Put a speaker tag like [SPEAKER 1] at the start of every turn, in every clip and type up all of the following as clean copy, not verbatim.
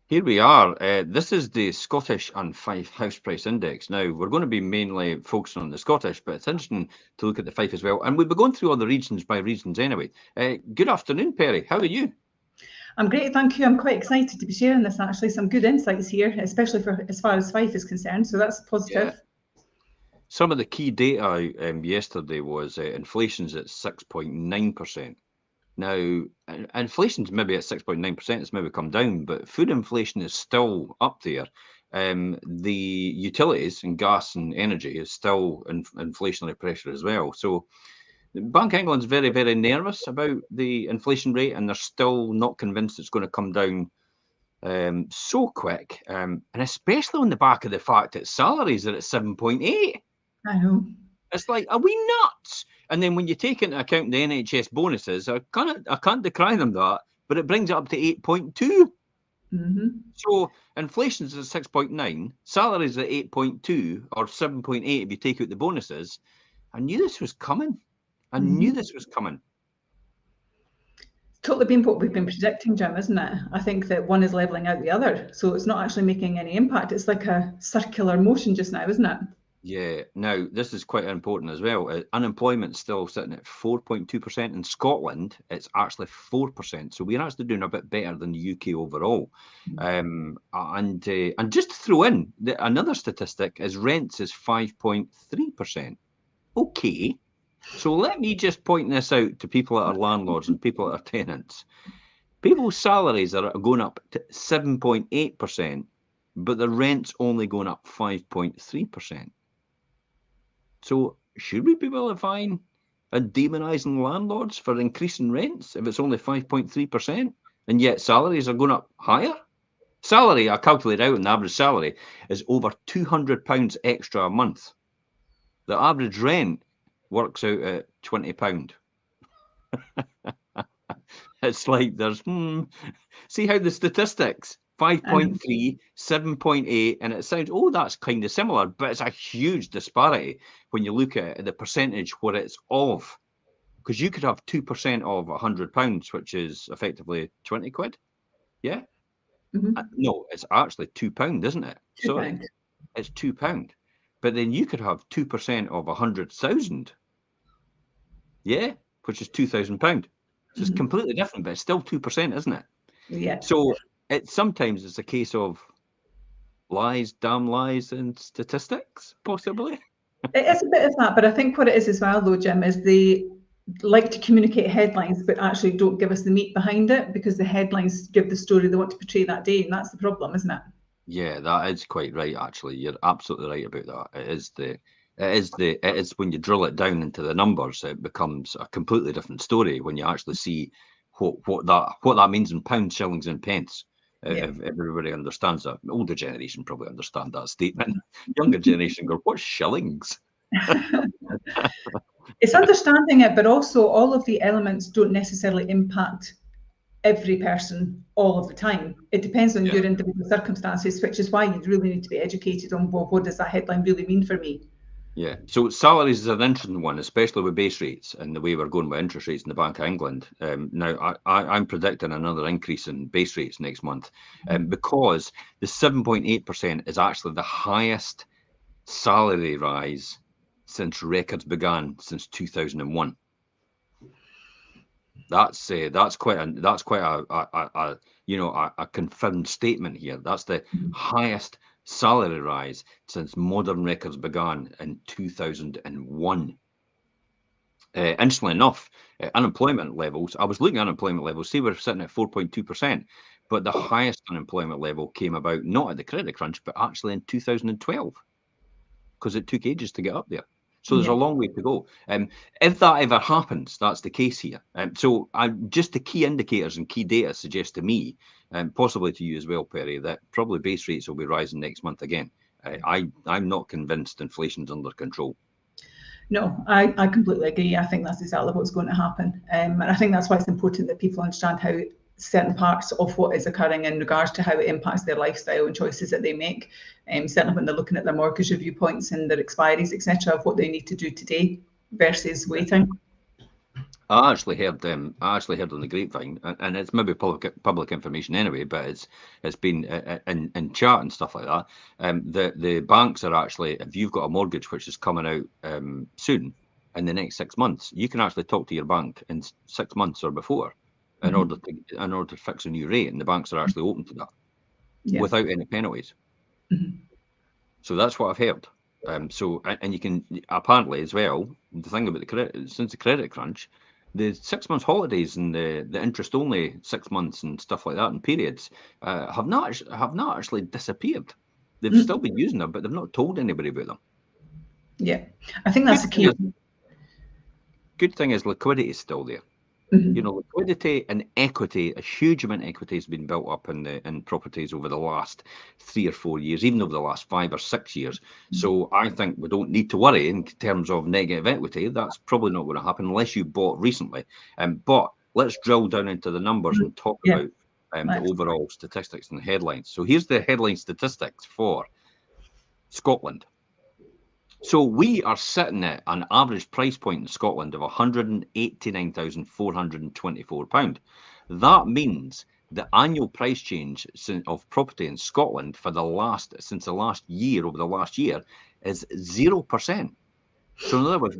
[SPEAKER 1] Here we are. This is the Scottish and Fife House Price Index. Now, we're going to be mainly focusing on the Scottish, but it's interesting to look at the Fife as well. And we'll be going through all the regions by regions anyway. Good afternoon, Perry. How are you?
[SPEAKER 2] I'm great, thank you. I'm quite excited to be sharing this, actually. Some good insights here, especially for as far as Fife is concerned. So that's positive.
[SPEAKER 1] Yeah. Some of the key data yesterday was inflation's at 6.9%. Now, inflation's maybe at 6.9%, it's maybe come down, but food inflation is still up there. The utilities and gas and energy is still inflationary pressure as well. So the Bank of England's very, very nervous about the inflation rate, and they're still not convinced it's going to come down so quick, and especially on the back of the fact that salaries are at 7.8.
[SPEAKER 2] I know.
[SPEAKER 1] It's like, are we nuts? And then when you take into account the NHS bonuses, I can't decry them that, but it brings it up to 8.2.
[SPEAKER 2] Mm-hmm.
[SPEAKER 1] So inflation's at 6.9, salaries at 8.2 or 7.8 if you take out the bonuses. I knew this was coming. I knew this was coming.
[SPEAKER 2] Totally been what we've been predicting, Jim, isn't it? I think that one is levelling out the other. So it's not actually making any impact. It's like a circular motion just now, isn't it?
[SPEAKER 1] Yeah. Now, this is quite important as well. Unemployment's still sitting at 4.2%. In Scotland, it's actually 4%. So we're actually doing a bit better than the UK overall. And just to throw in, another statistic is rents is 5.3%. Okay. So let me just point this out to people that are landlords and people that are tenants. People's salaries are going up to 7.8%, but the rent's only going up 5.3%. So should we be vilifying and demonising landlords for increasing rents if it's only 5.3%, and yet salaries are going up higher? Salary, I calculate out, an average salary is over £200 extra a month. The average rent works out at £20. It's like there's, see how the statistics, 5.3, 7.8, and it sounds, oh, that's kind of similar, but it's a huge disparity when you look at the percentage what it's of. Because you could have 2% of £100, which is effectively 20 quid. Yeah? No, it's actually £2, isn't it? Sorry, it's £2. But then you could have 2% of 100,000. Yeah? Which is £2,000. So it's completely different, but it's still 2%, isn't it?
[SPEAKER 2] Yeah.
[SPEAKER 1] So sometimes it's a case of lies, damn lies, and statistics, possibly.
[SPEAKER 2] It is a bit of that, but I think what it is as well, though, Jim, is they like to communicate headlines, but actually don't give us the meat behind it, because the headlines give the story they want to portray that day, and that's the problem, isn't it?
[SPEAKER 1] Yeah, that is quite right. Actually, you're absolutely right about that. It is when you drill it down into the numbers, it becomes a completely different story when you actually see what that means in pounds, shillings, and pence. If everybody understands that, older generation probably understand that statement. Younger generation go, "What's shillings?"
[SPEAKER 2] It's understanding it, but also all of the elements don't necessarily impact every person all of the time. It depends on your individual circumstances, which is why you really need to be educated on, well, what does that headline really mean for me?
[SPEAKER 1] Yeah. So salaries is an interesting one, especially with base rates and the way we're going with interest rates in the Bank of England. Now, I'm predicting another increase in base rates next month because the 7.8% is actually the highest salary rise since records began since 2001. That's quite a confirmed statement here. That's the highest salary rise since modern records began in 2001. Interestingly enough, unemployment levels, I was looking at unemployment levels, see, we're sitting at 4.2%, but the highest unemployment level came about not at the credit crunch, but actually in 2012, because it took ages to get up there. So there's a long way to go. If that ever happens, that's the case here. So just the key indicators and key data suggest to me, and possibly to you as well, Perry, that probably base rates will be rising next month again. I'm not convinced inflation's under control.
[SPEAKER 2] No, I completely agree. I think that's exactly what's going to happen. And I think that's why it's important that people understand how certain parts of what is occurring in regards to how it impacts their lifestyle and choices that they make. Certainly when they're looking at their mortgage review points and their expiries, etc., of what they need to do today versus waiting.
[SPEAKER 1] I actually heard on the grapevine, and it's maybe public information anyway, but it's been in chat and stuff like that. The banks are actually, if you've got a mortgage which is coming out soon in the next 6 months, you can actually talk to your bank in 6 months or before in order to fix a new rate, and the banks are actually open to that without any penalties. So that's what I've heard. So and you can apparently as well, the thing about the credit, since the credit crunch, the 6 months holidays and the interest only 6 months and stuff like that and periods have not actually disappeared. They've still been using them, but they've not told anybody about them.
[SPEAKER 2] Yeah, I think that's the key.
[SPEAKER 1] Good thing is liquidity is still there. You know, liquidity and equity, a huge amount of equity has been built up in properties over the last 3 or 4 years, even over the last 5 or 6 years. So I think we don't need to worry in terms of negative equity. That's probably not going to happen unless you bought recently. But let's drill down into the numbers and talk about the overall statistics and the headlines. So here's the headline statistics for Scotland. So we are sitting at an average price point in Scotland of £189,424. That means the annual price change of property in Scotland for since the last year, over the last year, is 0%. So in other words,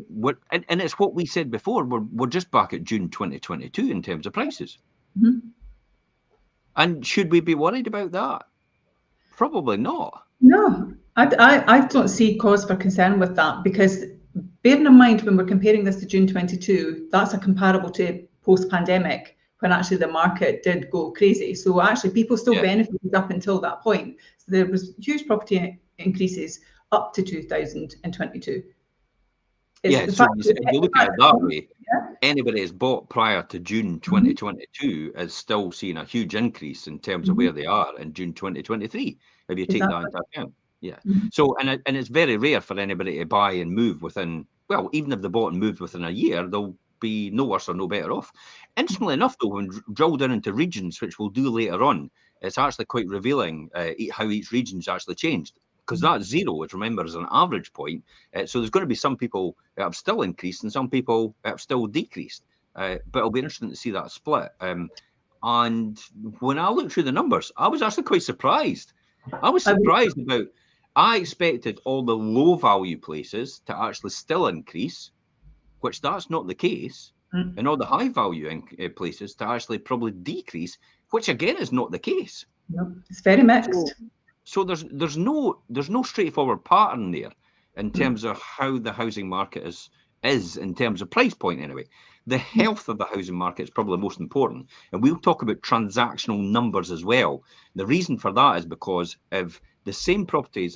[SPEAKER 1] and it's what we said before, we're just back at June 2022 in terms of prices. And should we be worried about that? Probably not.
[SPEAKER 2] No, I don't see cause for concern with that, because bearing in mind when we're comparing this to June 22, that's a comparable to post-pandemic when actually the market did go crazy. So actually people still benefited up until that point. So there was huge property increases up to 2022.
[SPEAKER 1] So if you look at it that way, anybody that's bought prior to June 2022 is still seeing a huge increase in terms of where they are in June 2023, if you take that into account. So, and it's very rare for anybody to buy and move within, well, even if they bought and moved within a year, they'll be no worse or no better off. Interestingly enough, though, when drill down into regions, which we'll do later on, it's actually quite revealing how each region's actually changed. Because that 0, which remember is an average point. So there's going to be some people that have still increased and some people that have still decreased. But it'll be interesting to see that split. And when I looked through the numbers, I was actually quite surprised. I was surprised I expected all the low value places to actually still increase, which that's not the case. And all the high value places to actually probably decrease, which again is not the case.
[SPEAKER 2] No, it's very mixed.
[SPEAKER 1] So there's no straightforward pattern there in terms of how the housing market is in terms of price point anyway. The health of the housing market is probably the most important. And we'll talk about transactional numbers as well. The reason for that is because if the same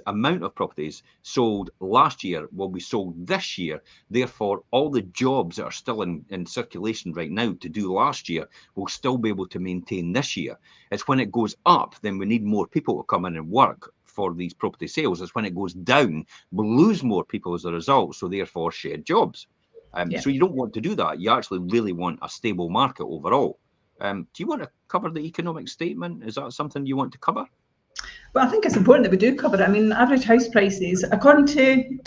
[SPEAKER 1] amount of properties sold last year will be sold this year, therefore all the jobs that are still in circulation right now to do last year will still be able to maintain this year. It's when it goes up, then we need more people to come in and work for these property sales. It's when it goes down, we'll lose more people as a result, so therefore shed jobs. So you don't want to do that. You actually really want a stable market overall. Do you want to cover the economic statement? Is that something you want to cover?
[SPEAKER 2] Well, I think it's important that we do cover it. I mean, average house prices, according to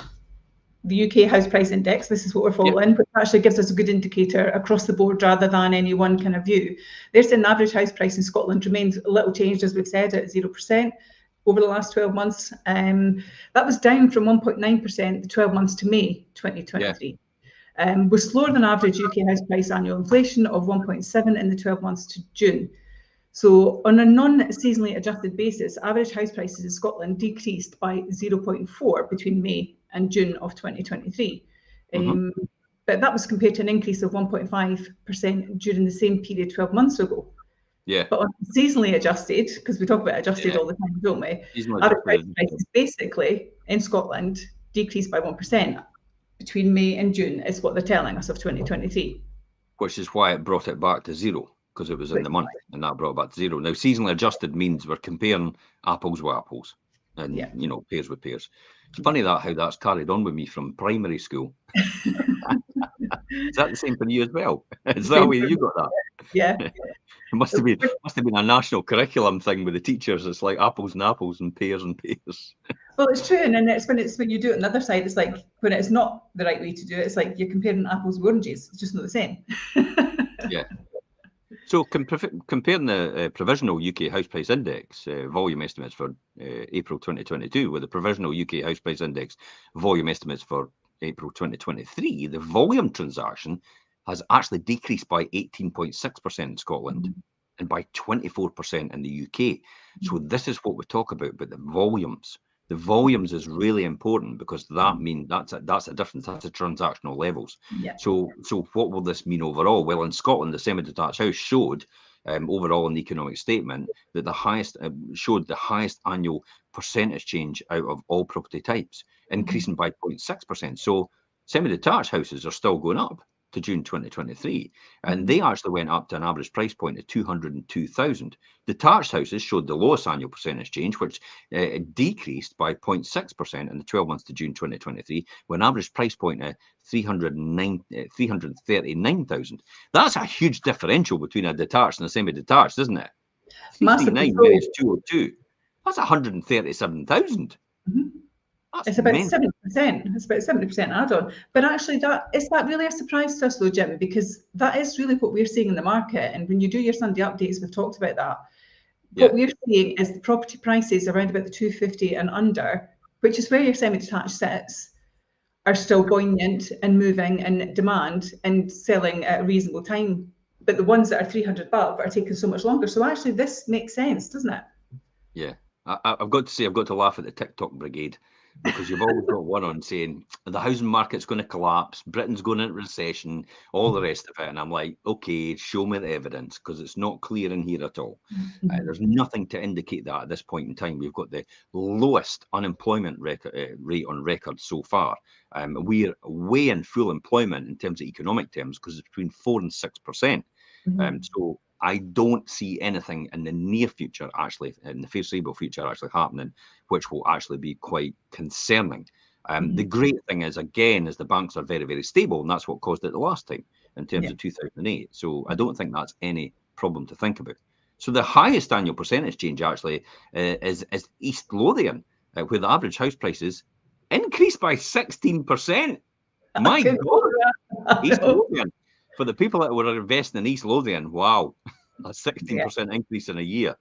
[SPEAKER 2] the UK House Price Index, this is what we're following, which actually gives us a good indicator across the board rather than any one kind of view. There's an average house price in Scotland remains little changed, as we've said, at 0% over the last 12 months. That was down from 1.9% the 12 months to May 2023. We're slower than average UK house price annual inflation of 1.7 in the 12 months to June. So on a non-seasonally adjusted basis, average house prices in Scotland decreased by 0.4 between May and June of 2023. But that was compared to an increase of 1.5% during the same period 12 months ago. But on seasonally adjusted, because we talk about adjusted all the time, don't we? Average house prices basically in Scotland decreased by 1% between May and June, is what they're telling us, of 2023.
[SPEAKER 1] Which is why it brought it back to 0, because it was in the month, and that brought it back to 0. Now, seasonally adjusted means we're comparing apples with apples and, pears with pears. It's funny how that's carried on with me from primary school. Is that the same for you as well? Is that way you got that?
[SPEAKER 2] Yeah.
[SPEAKER 1] It must have been a national curriculum thing with the teachers. It's like apples and apples and pears and pears.
[SPEAKER 2] Well, it's true, and then it's when you do it on the other side, it's like when it's not the right way to do it, it's like you're comparing apples with oranges. It's just not the same.
[SPEAKER 1] Yeah. So comparing the provisional UK house price index volume estimates for April 2022 with the provisional UK house price index volume estimates for April 2023, the volume transaction has actually decreased by 18.6% in Scotland and by 24% in the UK. So this is what we talk about the volumes. The volumes is really important because that means that's a difference. That's the transactional levels.
[SPEAKER 2] Yeah.
[SPEAKER 1] So what will this mean overall? Well, in Scotland, the semi-detached house showed overall in the economic statement that the highest showed the highest annual percentage change out of all property types, increasing by 0.6%. So semi-detached houses are still going up to June 2023, and they actually went up to an average price point of 202,000. Detached houses showed the lowest annual percentage change, which decreased by 0.6% in the 12 months to June 2023, with an average price point of 339,000. That's a huge differential between a detached and a semi-detached, isn't it?
[SPEAKER 2] Massively
[SPEAKER 1] 339
[SPEAKER 2] so.
[SPEAKER 1] minus 202. That's 137,000.
[SPEAKER 2] It's about 70%. It's about 70% add-on. But actually, that really a surprise to us, though, Jim, because that is really what we're seeing in the market. And when you do your Sunday updates, we've talked about that. What we're seeing is the property prices around about the 250 and under, which is where your semi-detached sits, are still buoyant and moving and demand and selling at a reasonable time. But the ones that are 300 above are taking so much longer. So actually, this makes sense, doesn't it?
[SPEAKER 1] Yeah. I've got to say, I've got to laugh at the TikTok brigade, because you've always got one on saying the housing market's going to collapse, Britain's going into recession, all the rest of it. And I'm like, okay, show me the evidence, because it's not clear in here at all. There's nothing to indicate that at this point in time. We've got the lowest unemployment rate on record so far. We're way in full employment in terms of economic terms, because it's between 4 and 6%. So I don't see anything in the near future, actually, in the foreseeable future, actually happening, which will actually be quite concerning. The great thing is, again, is the banks are very, very stable, and that's what caused it the last time in terms of 2008. So I don't think that's any problem to think about. So the highest annual percentage change actually is East Lothian, where the average house prices increased by 16%. My God, East Lothian. For the people that were investing in East Lothian, wow, a 16% increase in a year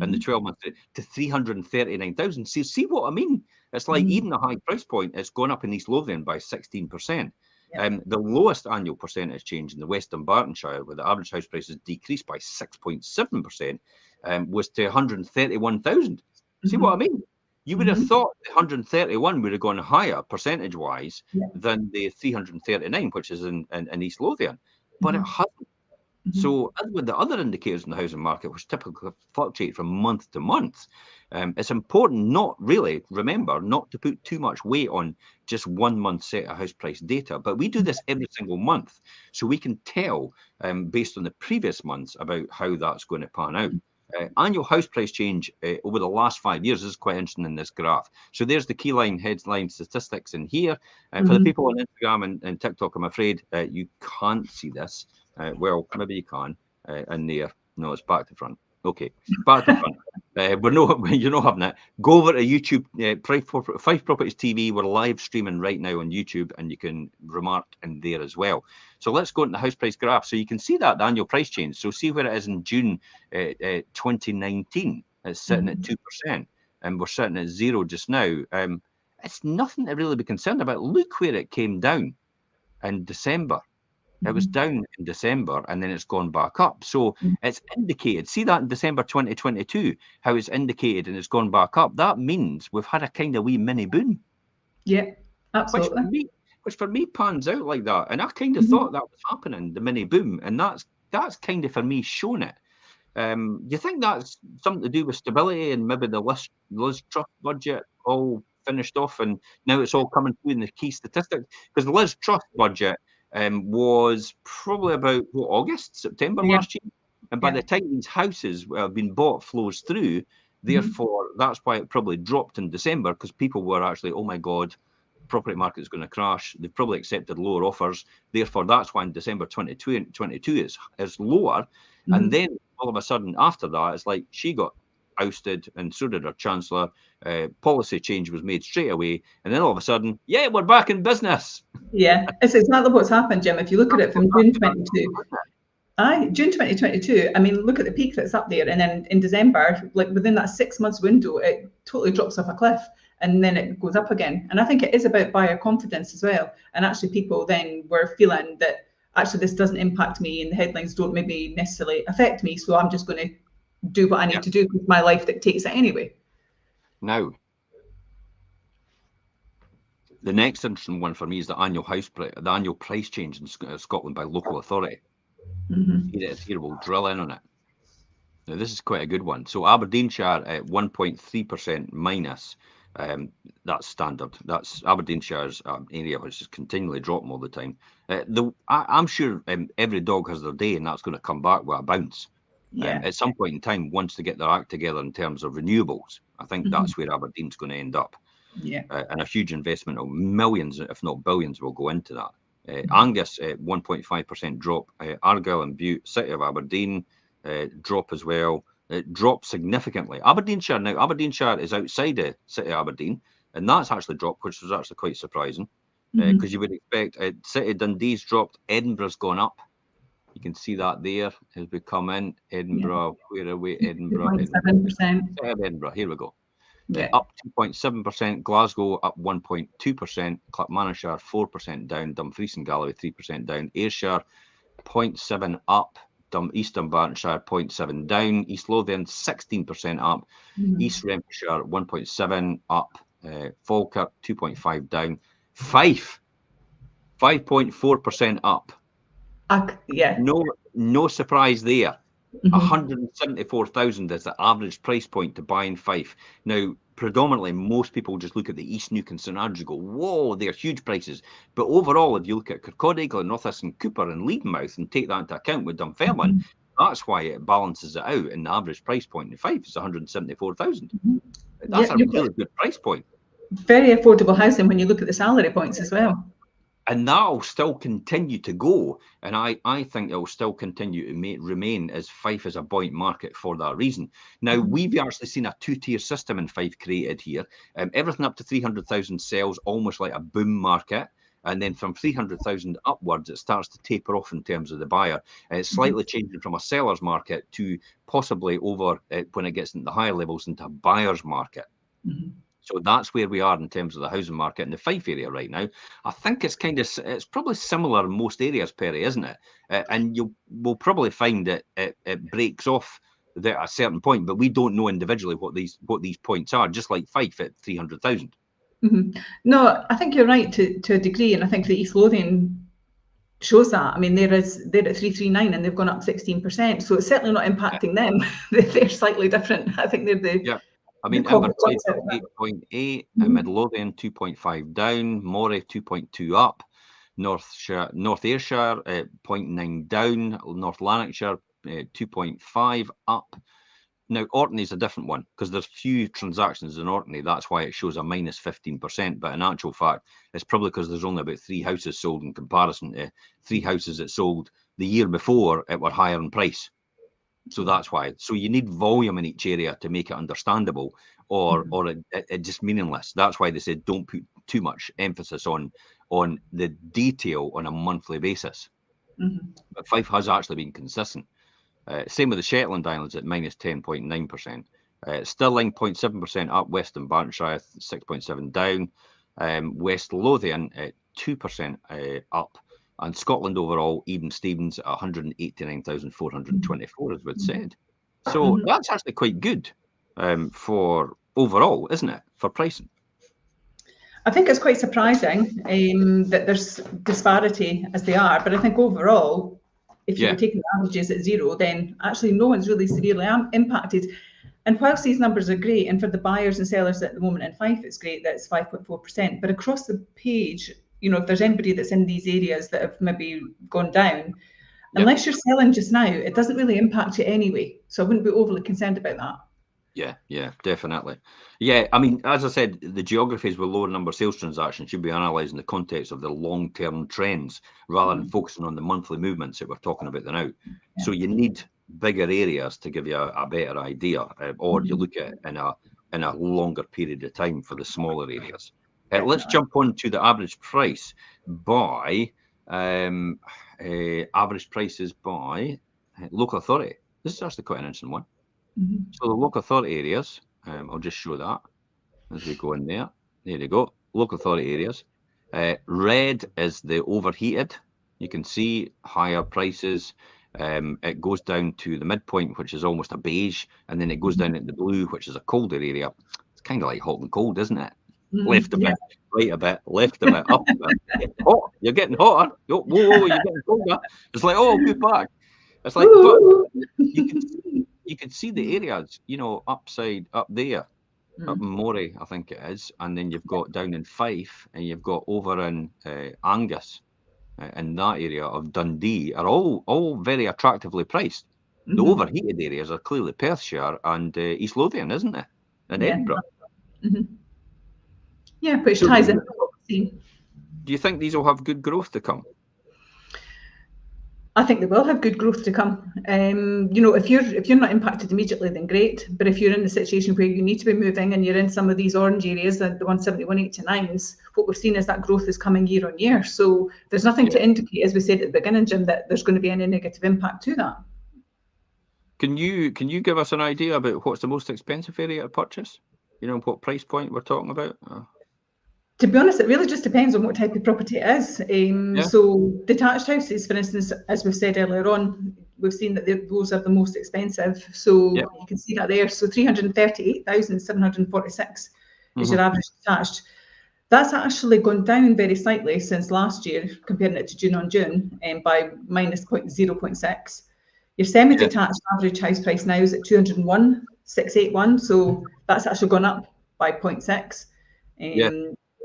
[SPEAKER 1] in the 12 months to 339,000. See what I mean? It's like even the high price point, it's gone up in East Lothian by 16%. The lowest annual percentage change in the Western Bartonshire, where the average house prices decreased by 6.7%, was to 131,000. See what I mean? You would have thought the 131 would have gone higher percentage-wise than the 339, which is in East Lothian, but it hasn't. So as with the other indicators in the housing market, which typically fluctuate from month to month, it's important not to put too much weight on just 1 month set of house price data. But we do this every single month, so we can tell based on the previous months about how that's going to pan out. Annual house price change over the last 5 years is quite interesting in this graph. So there's the keyline headline statistics in here. For the people on Instagram and TikTok, I'm afraid you can't see this. Well, maybe you can in there. No, it's back to front. Okay, back to front. You're not having it. Go over to YouTube, Fife Properties TV. We're live streaming right now on YouTube, and you can remark in there as well. So let's go into the house price graph. So you can see that the annual price change. So see where it is in June 2019. It's sitting at 2%, and we're sitting at 0 just now. It's nothing to really be concerned about. Look where it came down in December. It was down in December, and then it's gone back up. So it's indicated. See that in December 2022, how it's indicated and it's gone back up. That means we've had a kind of wee mini boom.
[SPEAKER 2] Yeah, absolutely.
[SPEAKER 1] Which for me pans out like that. And I kind of thought that was happening, the mini boom. And that's kind of for me shown it. Do you think that's something to do with stability and maybe the Liz Truss budget all finished off and now it's all coming through in the key statistics? Because the Liz Truss budget was probably about August, September last year. And by the time these houses have been bought, flows through, therefore, that's why it probably dropped in December, because people were actually, oh my God, property market is going to crash. They've probably accepted lower offers. Therefore, that's why in December 2022 is lower. And then all of a sudden after that, it's like she got ousted, and so did our Chancellor. Policy change was made straight away, and then all of a sudden, yeah, we're back in business.
[SPEAKER 2] Yeah, it's exactly what's happened, Jim. If you look at it from June 22, June 2022, I mean, look at the peak that's up there. And then in December, like within that 6 months window, it totally drops off a cliff and then it goes up again. And I think it is about buyer confidence as well. And actually people then were feeling that actually this doesn't impact me and the headlines don't maybe necessarily affect me. So I'm just going to do what I need to do because my life dictates it anyway.
[SPEAKER 1] Now, the next interesting one for me is the annual price change in Scotland by local authority. Here we'll drill in on it. Now, this is quite a good one. So Aberdeenshire at 1.3% minus. That's standard. That's Aberdeenshire's area, which is continually dropping all the time. I'm sure every dog has their day, and that's going to come back with a bounce. At some point in time, once they get their act together in terms of renewables, I think that's where Aberdeen's going to end up. And a huge investment of millions, if not billions, will go into that. Angus, 1.5% drop. Argyll and Bute, City of Aberdeen, drop as well. It dropped significantly. Aberdeenshire is outside the City of Aberdeen, and that's actually dropped, which was actually quite surprising, because you would expect City Dundee's dropped, Edinburgh's gone up. You can see that there as we come in. Edinburgh, where are we? Edinburgh.
[SPEAKER 2] 2.7%.
[SPEAKER 1] Edinburgh, here we go. Up 2.7%, Glasgow up 1.2%, Clackmannanshire 4% down, Dumfries and Galloway 3% down, Ayrshire 0.7 up, East Dunbartonshire 0.7 down, East Lothian 16% up, East Renfrewshire 1.7 up, Falkirk 2.5 down, Fife 5.4% up. No surprise there. 174,000 is the average price point to buy in Fife. Now, predominantly, most people just look at the East Neuk and St Andrews and go, whoa, they're huge prices. But overall, if you look at Kirkcaldy, Glenrothes and Cooper and Leadenmouth and take that into account with Dunfermline, that's why it balances it out. And the average price point in Fife is 174,000. That's a really good price point.
[SPEAKER 2] Very affordable housing when you look at the salary points as well.
[SPEAKER 1] And that'll still continue to go. And I think it'll still continue to remain as Fife is a buoyant market for that reason. Now, we've actually seen a two-tier system in Fife created here. Everything up to 300,000 sells almost like a boom market. And then from 300,000 upwards, it starts to taper off in terms of the buyer. It's slightly changing from a seller's market to possibly over, when it gets into the higher levels, into a buyer's market. So that's where we are in terms of the housing market in the Fife area right now. I think it's it's probably similar in most areas, Perry, isn't it? And we'll probably find that it breaks off at a certain point, but we don't know individually what these points are, just like Fife at 300,000.
[SPEAKER 2] No, I think you're right to a degree, and I think the East Lothian shows that. I mean, they're at 339 and they've gone up 16%, so it's certainly not impacting them. They're slightly different. I think they're the
[SPEAKER 1] I mean, Inverclyde 8.8, Midlothian 2.5 down, Moray 2.2 up, North Ayrshire 0.9 down, North Lanarkshire 2.5 up. Now, Orkney's a different one because there's few transactions in Orkney. That's why it shows a minus 15%. But in actual fact, it's probably because there's only about 3 houses sold in comparison to 3 houses that sold the year before it were higher in price. So that's why. So you need volume in each area to make it understandable, or it's just meaningless. That's why they said don't put too much emphasis on the detail on a monthly basis. But Fife has actually been consistent. Same with the Shetland Islands at minus 10.9%. Stirling 0.7% up, West Dunbartonshire 6.7 down, West Lothian at 2% up. And Scotland overall, even Stevens at 189,424, as we'd said. So that's actually quite good for overall, isn't it, for pricing?
[SPEAKER 2] I think it's quite surprising that there's disparity as they are, but I think overall, if you were taking the averages at 0, then actually no one's really severely impacted. And whilst these numbers are great, and for the buyers and sellers at the moment in Fife, it's great that it's 5.4%, but across the page, you know, if there's anybody that's in these areas that have maybe gone down, unless you're selling just now, it doesn't really impact you anyway. So I wouldn't be overly concerned about that.
[SPEAKER 1] Yeah, definitely. Yeah, I mean, as I said, the geographies with lower number of sales transactions should be analysed in the context of the long-term trends rather than focusing on the monthly movements that we're talking about now. So you need bigger areas to give you a better idea, or you look at it in a longer period of time for the smaller areas. Let's
[SPEAKER 2] Definitely.
[SPEAKER 1] jump on to the average price by average prices by local authority. This is actually quite an interesting one. So the local authority areas, I'll just show that as we go in there. There you go, local authority areas. Red is the overheated. You can see higher prices. It goes down to the midpoint, which is almost a beige, and then it goes down into the blue, which is a colder area. It's kind of like hot and cold, isn't it? Left a bit, right a bit, left a bit, up a bit. Getting hot. You're getting hotter. Whoa, whoa, you're getting colder. It's like, oh, good back. It's like, but you can see the areas, you know, up there, up in Moray, I think it is, and then you've got down in Fife, and you've got over in Angus, in that area of Dundee, are all very attractively priced. The overheated areas are clearly Perthshire and East Lothian, isn't it? And Edinburgh.
[SPEAKER 2] Yeah, which
[SPEAKER 1] So
[SPEAKER 2] ties into what we've seen.
[SPEAKER 1] do you think these will have good growth to come?
[SPEAKER 2] I think they will have good growth to come. You know, if you're not impacted immediately, then great. But if you're in the situation where you need to be moving and you're in some of these orange areas, the 170, 189s, what we've seen is that growth is coming year on year. So there's nothing to indicate, as we said at the beginning, Jim, that there's going to be any negative impact to that.
[SPEAKER 1] Can you give us an idea about what's the most expensive area to purchase? You know, what price point we're talking about?
[SPEAKER 2] To be honest, it really just depends on what type of property it is. So detached houses, for instance, as we've said earlier on, we've seen that those are the most expensive. So you can see that there. So 338,746 is your average detached. That's actually gone down very slightly since last year, comparing it to June on June, by minus 0.6. Your semi-detached average house price now is at 201,681. So that's actually gone up by 0.6.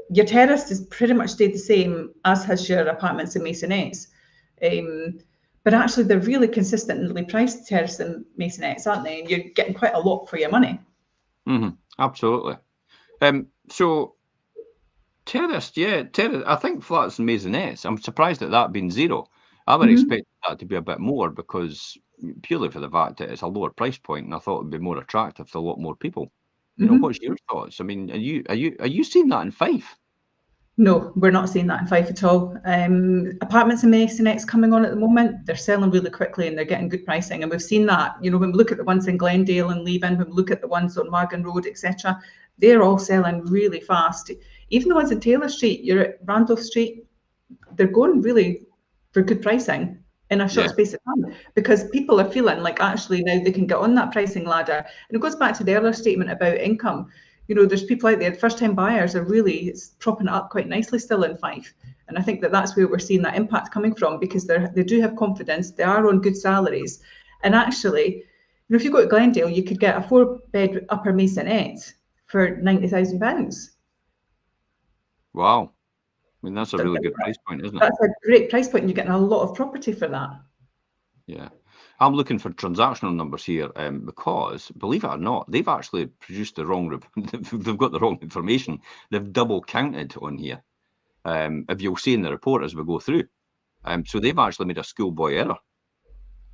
[SPEAKER 2] Your terrace has pretty much stayed the same, as has your apartments and masonettes. But actually, they're really consistently priced, terrace and masonettes, aren't they? And you're getting quite a lot for your money.
[SPEAKER 1] Absolutely. So terrace, I think flats and masonettes, I'm surprised at that being zero. I would expect that to be a bit more, because purely for the fact that it's a lower price point, and I thought it'd be more attractive to a lot more people. You know, what's your thoughts? I mean, are you seeing that in Fife?
[SPEAKER 2] No, we're not seeing that in Fife at all. Apartments and masonettes coming on at the moment, they're selling really quickly and they're getting good pricing. And we've seen that, you know, when we look at the ones in Glendale and Leven, when we look at the ones on Wagon Road, etc., they're all selling really fast. Even the ones in Taylor Street, you're at Randolph Street, they're going really for good pricing in a short space of time, because people are feeling like actually now they can get on that pricing ladder. And it goes back to the earlier statement about income. You know, there's people out there, first-time buyers are really propping it up quite nicely still in Fife. And I think that that's where we're seeing that impact coming from, because they do have confidence, they are on good salaries. And actually, you know, if you go to Glendale, you could get a 4-bed upper masonette for £90,000.
[SPEAKER 1] Wow. I mean, that's a really good price point, isn't it?
[SPEAKER 2] That's a great price point, and you're getting a lot of property for that.
[SPEAKER 1] Yeah. I'm looking for transactional numbers here, because, believe it or not, they've actually produced the wrong, they've got the wrong information. They've double counted on here, if you'll see in the report as we go through. So they've actually made a schoolboy error.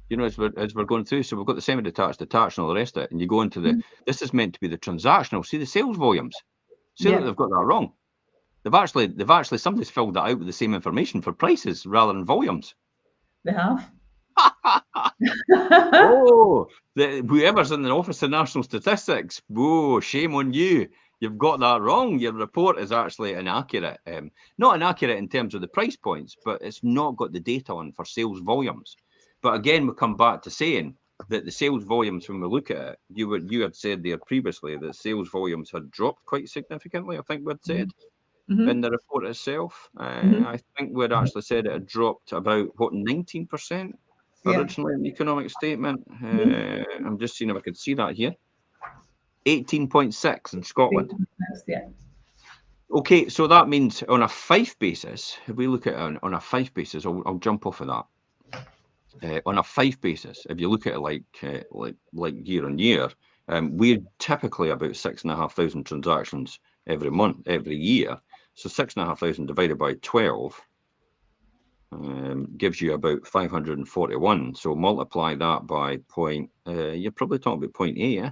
[SPEAKER 1] You know, as we're going through, so we've got the semi-detached, detached, and all the rest of it, and you go into this is meant to be the transactional. See the sales volumes. See that they've got that wrong. They've actually somebody's filled that out with the same information for prices rather than volumes.
[SPEAKER 2] They have.
[SPEAKER 1] Whoever's in the Office of National Statistics, shame on you. You've got that wrong. Your report is actually inaccurate. Not inaccurate in terms of the price points, but it's not got the data on for sales volumes. But again, we come back to saying that the sales volumes, when we look at it, you had said there previously that sales volumes had dropped quite significantly, I think we'd said. In the report itself. I think we'd actually said it had dropped about, 19% originally in the economic statement. I'm just seeing if I could see that here. 18.6 in Scotland. Okay, so that means on a Fife basis, if we look at it on a Fife basis, I'll jump off of that. On a Fife basis, if you look at it like year on year, we're typically about 6,500 transactions every year. So 6,500 divided by 12, gives you about 541. So multiply that by you're probably talking about 0.8, yeah?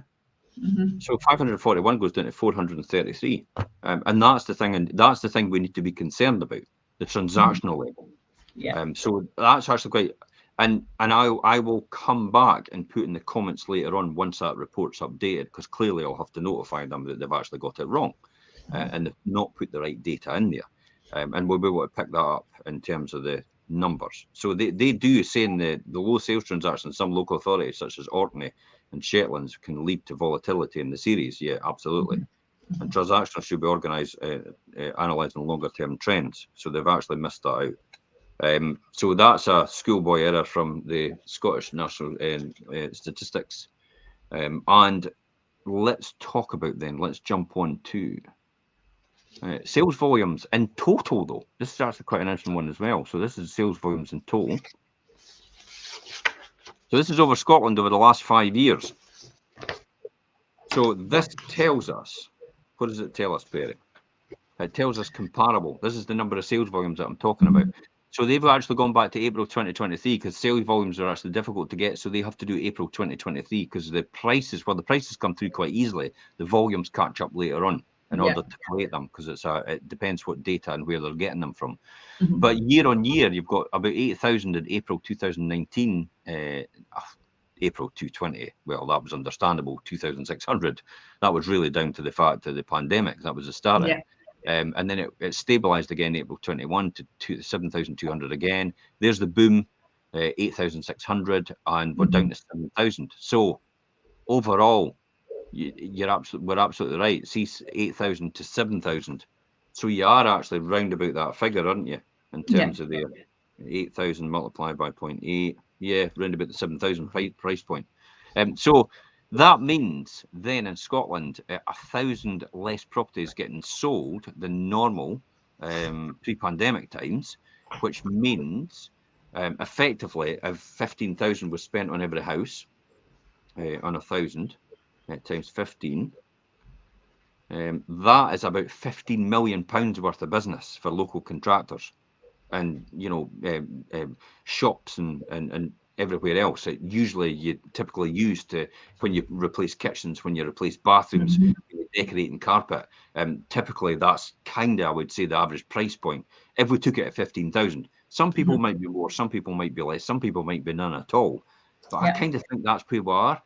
[SPEAKER 1] So 541 goes down to 433. And that's the thing, we need to be concerned about, the transactional level.
[SPEAKER 2] Yeah.
[SPEAKER 1] So that's actually quite, and I will come back and put in the comments later on once that report's updated, because clearly I'll have to notify them that they've actually got it wrong and they've not put the right data in there. And we'll be able to pick that up in terms of the numbers. So they do say in the low sales transactions, some local authorities such as Orkney and Shetlands can lead to volatility in the series. Yeah, absolutely. And transactions should be organised, analysing longer term trends. So they've actually missed that out. So that's a schoolboy error from the Scottish National Statistics. And let's talk about then, let's jump on to sales volumes in total, though. This is actually quite an interesting one as well. So this is sales volumes in total. So this is over Scotland over the last 5 years. So this tells us, what does it tell us, Perry? It tells us comparable. This is the number of sales volumes that I'm talking about. So they've actually gone back to April 2023 because sales volumes are actually difficult to get. So they have to do April 2023 because the prices come through quite easily. The volumes catch up later on in order to collate them, because it depends what data and where they're getting them from. But year on year, you've got about 8,000 in April 2019. April 2020, well, that was understandable. 2,600. That was really down to the fact of the pandemic. That was the start.
[SPEAKER 2] Yeah.
[SPEAKER 1] And then it stabilised again April 21 to 7,200 again. There's the boom, 8,600, and we're down to 7,000. So overall, we're absolutely right. See, 8,000 to 7,000. So you are actually round about that figure, aren't you? In terms of the 8,000 multiplied by 0.8. Yeah, round about the 7,000 price point. So that means then in Scotland, 1,000 less properties getting sold than normal pre-pandemic times, which means effectively if 15,000 was spent on every house, on 1,000 times 15, that is about £15 million worth of business for local contractors and, shops and everywhere else. It usually you typically use to when you replace kitchens, when you replace bathrooms, when you decorate and carpet. Typically that's kind of, I would say, the average price point. If we took it at 15,000, some people might be more, some people might be less, some people might be none at all. But I kind of think that's where we are.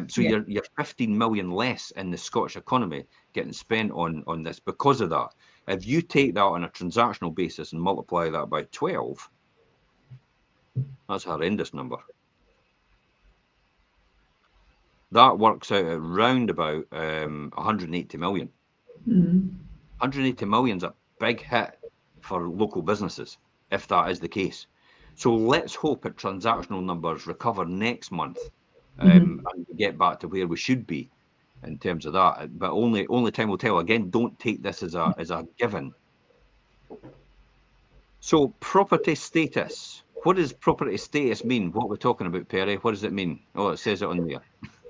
[SPEAKER 1] So you're 15 million less in the Scottish economy getting spent on this because of that. If you take that on a transactional basis and multiply that by 12, that's a horrendous number. That works out at round about 180 million. 180 million is a big hit for local businesses, if that is the case. So let's hope that transactional numbers recover next month and we get back to where we should be in terms of that. But only time will tell. Again, don't take this as a given. So property status. What does property status mean? What we're talking about, Perry? What does it mean? Oh, it says it on there.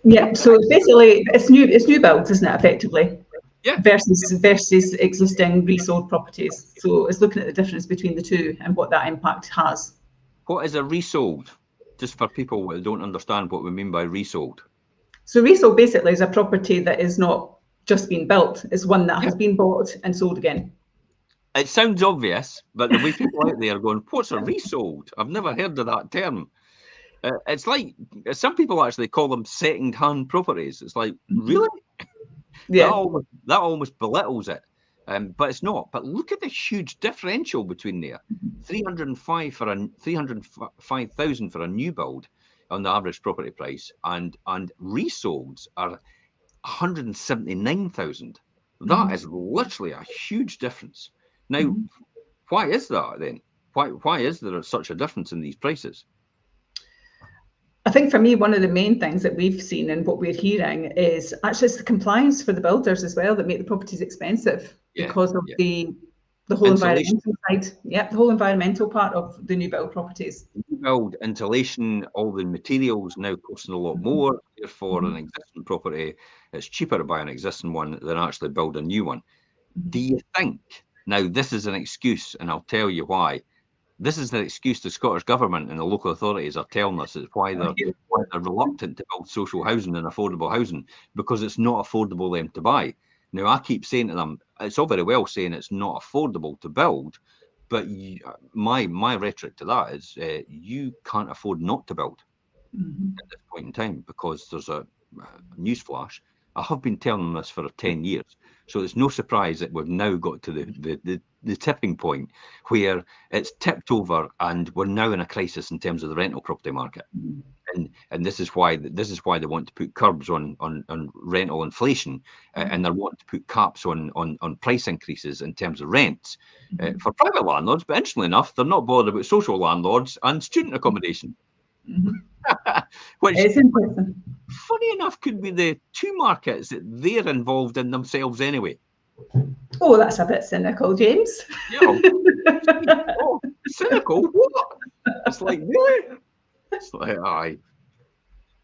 [SPEAKER 2] Yeah. So basically, it's new builds, isn't it? Effectively.
[SPEAKER 1] Yeah.
[SPEAKER 2] Versus existing resold properties. So it's looking at the difference between the two and what that impact has.
[SPEAKER 1] What is a resold? Just for people who don't understand what we mean by resold.
[SPEAKER 2] So resold basically is a property that is not just been built, it's one that has been bought and sold again.
[SPEAKER 1] It sounds obvious, but the way people out there are going, what's a resold? I've never heard of that term. It's like, some people actually call them second-hand properties. It's like, really?
[SPEAKER 2] Yeah.
[SPEAKER 1] That almost belittles it. But it's not. But look at the huge differential between there. 305,000 for a new build on the average property price, and resolds are 179,000. That is literally a huge difference. Now, why is that then? Why is there such a difference in these prices?
[SPEAKER 2] I think for me, one of the main things that we've seen and what we're hearing is actually it's the compliance for the builders as well that make the properties expensive because of the whole environmental side. Yeah, the whole environmental part of the new build properties.
[SPEAKER 1] New build, insulation, all the materials now costing a lot more. Therefore, an existing property, it's cheaper to buy an existing one than actually build a new one. Do you think, now this is an excuse, and I'll tell you why, This is the excuse the Scottish Government and the local authorities are telling us. It's why they're reluctant to build social housing and affordable housing, because it's not affordable them to buy. Now, I keep saying to them, it's all very well saying it's not affordable to build, but my rhetoric to that is you can't afford not to build at this point in time, because there's a newsflash. I have been telling them this for 10 years. So it's no surprise that we've now got to the tipping point where it's tipped over and we're now in a crisis in terms of the rental property market. And this is why they want to put curbs on rental inflation, and they're wanting to put caps on price increases in terms of rents for private landlords. But interestingly enough, they're not bothered about social landlords and student accommodation. Which,
[SPEAKER 2] it's interesting.
[SPEAKER 1] Funny enough, could be the two markets that they're involved in themselves anyway.
[SPEAKER 2] Oh, that's a bit cynical, James.
[SPEAKER 1] Yeah. Oh, cynical? What? It's like, really? It's like, aye.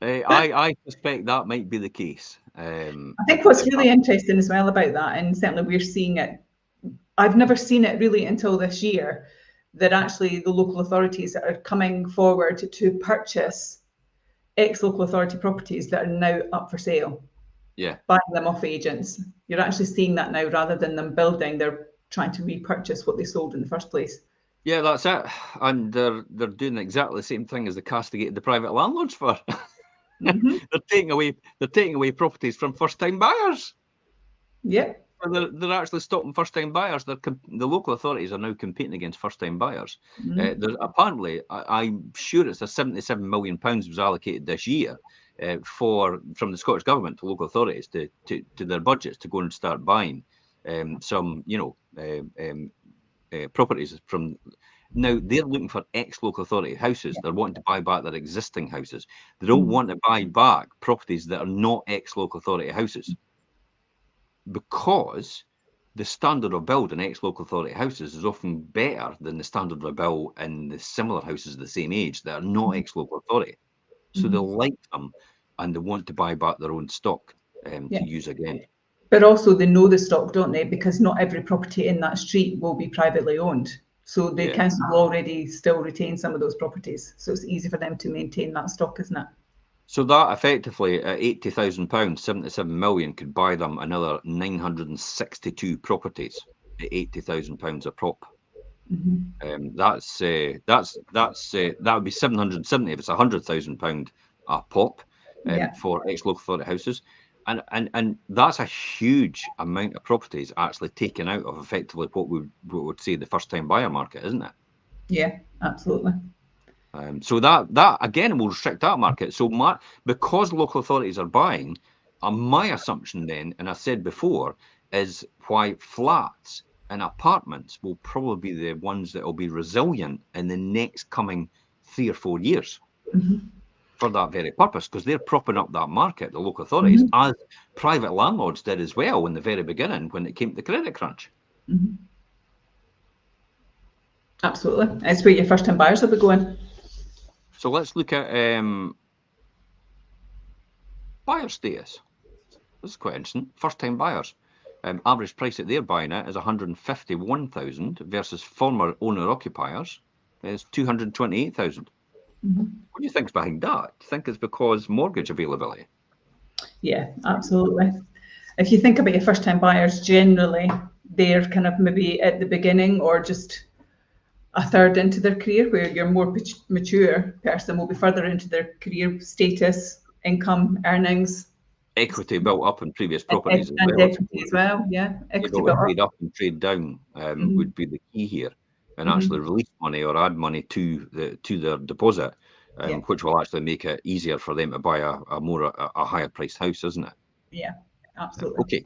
[SPEAKER 1] I suspect that might be the case.
[SPEAKER 2] I think what's really interesting as well about that, and certainly we're seeing it, I've never seen it really until this year, that actually the local authorities are coming forward to purchase ex-local authority properties that are now up for sale.
[SPEAKER 1] Yeah.
[SPEAKER 2] Buying them off agents. You're actually seeing that now, rather than them building, they're trying to repurchase what they sold in the first place.
[SPEAKER 1] Yeah, that's it. And they're doing exactly the same thing as they castigated the private landlords for. They're taking away properties from first-time buyers.
[SPEAKER 2] Yeah.
[SPEAKER 1] They're actually stopping first-time buyers. The local authorities are now competing against first-time buyers. There's apparently, I'm sure it's a £77 million was allocated this year from the Scottish Government to local authorities to their budgets to go and start buying some, properties from. Now, they're looking for ex-local authority houses. They're wanting to buy back their existing houses. They don't want to buy back properties that are not ex-local authority houses, because the standard of build in ex-local authority houses is often better than the standard of build in the similar houses of the same age that are not ex-local authority. So they like them, and they want to buy back their own stock to use again.
[SPEAKER 2] But also they know the stock, don't they? Because not every property in that street will be privately owned. So the council will already still retain some of those properties. So it's easy for them to maintain that stock, isn't it?
[SPEAKER 1] So that effectively, at £80,000, £77 million could buy them another 962 properties at £80,000 a prop. That would be 770 if it's £100,000 a pop for ex-local authority houses, and that's a huge amount of properties actually taken out of effectively what we would say the first-time buyer market, isn't it?
[SPEAKER 2] Yeah, absolutely.
[SPEAKER 1] So that again will restrict that market. So because local authorities are buying, my assumption then, and I said before, is why flats and apartments will probably be the ones that will be resilient in the next coming 3 or 4 years for that very purpose, because they're propping up that market, the local authorities, as private landlords did as well in the very beginning when it came to the credit crunch.
[SPEAKER 2] Absolutely. It's where your first-time buyers will be going.
[SPEAKER 1] So let's look at buyer status. This is quite interesting. First-time buyers. Average price that they're buying at is 151,000 versus former owner-occupiers is 228,000. What do you think's behind that? Do you think it's because mortgage availability?
[SPEAKER 2] Yeah, absolutely. If you think about your first-time buyers, generally they're kind of maybe at the beginning or just a third into their career, where your more mature person will be further into their career status, income, earnings.
[SPEAKER 1] Equity built up in previous properties
[SPEAKER 2] and equity as well, yeah. Equity built
[SPEAKER 1] trade up and trade down would be the key here, and actually release money or add money to their deposit, which will actually make it easier for them to buy a higher priced house, isn't it?
[SPEAKER 2] Yeah, absolutely.
[SPEAKER 1] Okay,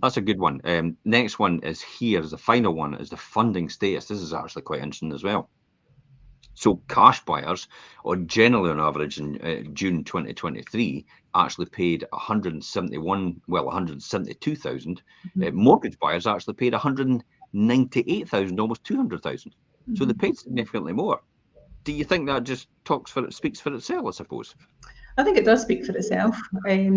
[SPEAKER 1] that's a good one. Next one is the final one is the funding status. This is actually quite interesting as well. So cash buyers, or generally on average in June 2023, actually paid 172,000. Mortgage buyers actually paid 198,000, almost 200,000. So they paid significantly more. Do you think that just speaks for itself, I suppose?
[SPEAKER 2] I think it does speak for itself. I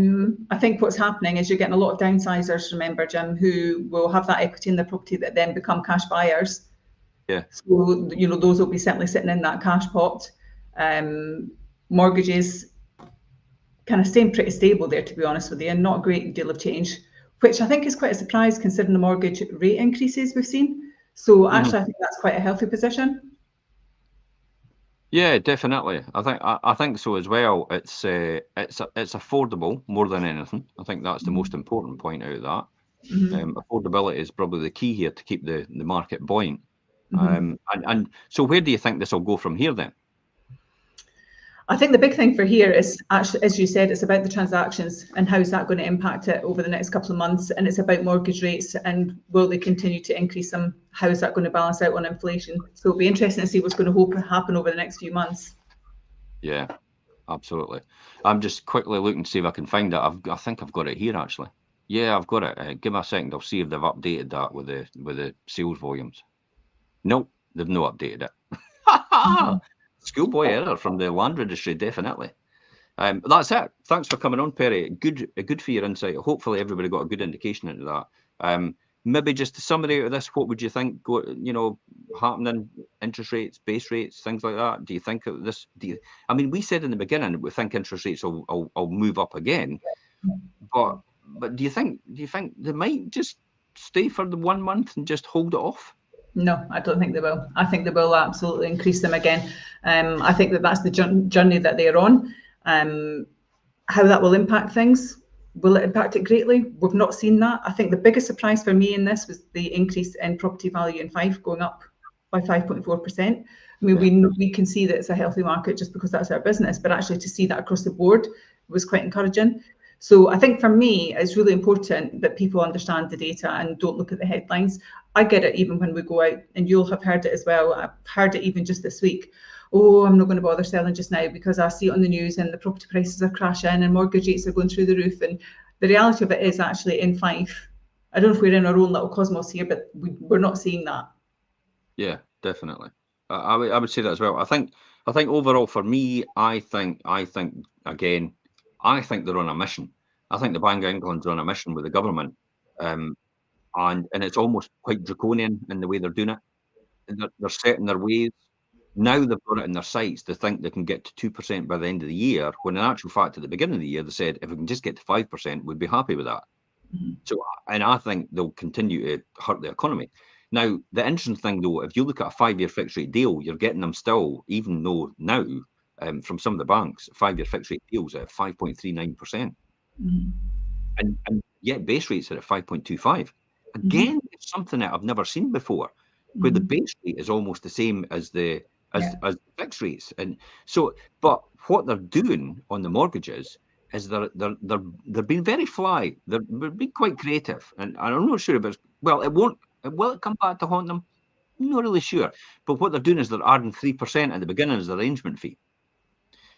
[SPEAKER 2] think what's happening is you're getting a lot of downsizers, remember, Jim, who will have that equity in their property that then become cash buyers.
[SPEAKER 1] Yeah.
[SPEAKER 2] So, you know, those will be certainly sitting in that cash pot. Mortgages kind of staying pretty stable there, to be honest with you, and not a great deal of change, which I think is quite a surprise considering the mortgage rate increases we've seen. So actually, I think that's quite a healthy position.
[SPEAKER 1] Yeah, definitely. I think so as well. It's affordable more than anything. I think that's the most important point out of that. Affordability is probably the key here to keep the market buoyant. And so where do you think this will go from here then?
[SPEAKER 2] I think the big thing for here is actually, as you said, it's about the transactions and how is that going to impact it over the next couple of months. And it's about mortgage rates and will they continue to increase them? How is that going to balance out on inflation? So it'll be interesting to see what's going to happen over the next few months.
[SPEAKER 1] Yeah, absolutely. I'm just quickly looking to see if I can find it. I think I've got it here actually. Yeah, I've got it. Give me a second. I'll see if they've updated that with the sales volumes. Nope, they've not updated it. Schoolboy error from the land registry, definitely. That's it. Thanks for coming on, Perry. Good for your insight. Hopefully, everybody got a good indication into that. Maybe just a summary of this. What would you think? Happening? Interest rates, base rates, things like that. Do you think of this? I mean, we said in the beginning we think interest rates will move up again, but do you think they might just stay for the 1 month and just hold it off?
[SPEAKER 2] No, I don't think they will. I think they will absolutely increase them again. I think that's the journey that they're on. How that will impact things, will it impact it greatly? We've not seen that. I think the biggest surprise for me in this was the increase in property value in Fife going up by 5.4%. I mean, we can see that it's a healthy market just because that's our business, but actually to see that across the board was quite encouraging. So I think for me, it's really important that people understand the data and don't look at the headlines. I get it even when we go out, and you'll have heard it as well. I've heard it even just this week. Oh, I'm not going to bother selling just now because I see it on the news and the property prices are crashing and mortgage rates are going through the roof. And the reality of it is actually in Fife, I don't know if we're in our own little cosmos here, but we're not seeing that.
[SPEAKER 1] Yeah, definitely. I would say that as well. I think overall for me, I think again, I think they're on a mission. I think the Bank of England's on a mission with the government, and it's almost quite draconian in the way they're doing it. They're setting their ways. Now they've got it in their sights to think they can get to 2% by the end of the year, when in actual fact at the beginning of the year they said if we can just get to 5%, we'd be happy with that. So, and I think they'll continue to hurt the economy. Now, the interesting thing though, if you look at a 5-year fixed rate deal, you're getting them still, even though now, from some of the banks, 5-year fixed rate deals at 5.39%. And yet base rates are at 5.25. Again, it's something that I've never seen before, where the base rate is almost the same as the fixed rates. And so, but what they're doing on the mortgages is they're being very fly. They're being quite creative, and I'm not sure if it's will it come back to haunt them? I'm not really sure. But what they're doing is they're adding 3% at the beginning as the arrangement fee.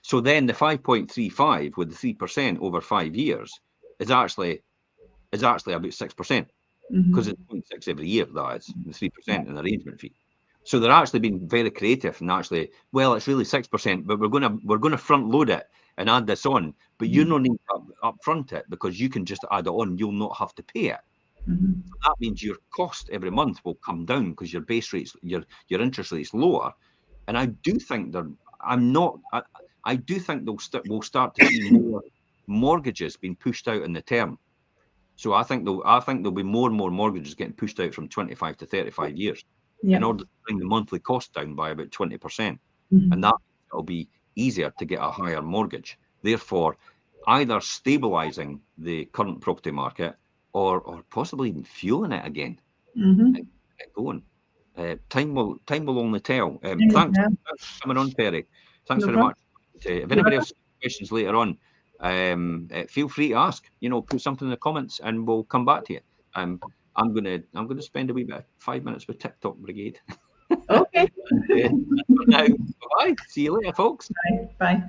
[SPEAKER 1] So then the 5.35 with the 3% over 5 years is actually about 6%, because it's 0.6 every year. That is the 3% in arrangement fee. So they're actually being very creative and actually, well, it's really 6%, but we're gonna front load it and add this on. But you don't need to upfront it because you can just add it on. You'll not have to pay it. So that means your cost every month will come down because your base rates, your interest rate's lower. And I do think I do think we'll start to see more mortgages being pushed out in the term. So I think there'll be more and more mortgages getting pushed out from 25 to 35 years in order to bring the monthly cost down by about 20%. And that will be easier to get a higher mortgage. Therefore, either stabilizing the current property market or possibly even fueling it again and get it going. Time will only tell. Thanks for coming on, Perry. Thanks very much. If anybody else has questions later on, feel free to ask. Put something in the comments, and we'll come back to you. I'm gonna spend a wee bit 5 minutes with TikTok Brigade.
[SPEAKER 2] Okay.
[SPEAKER 1] Now, bye. See you later, folks.
[SPEAKER 2] Bye.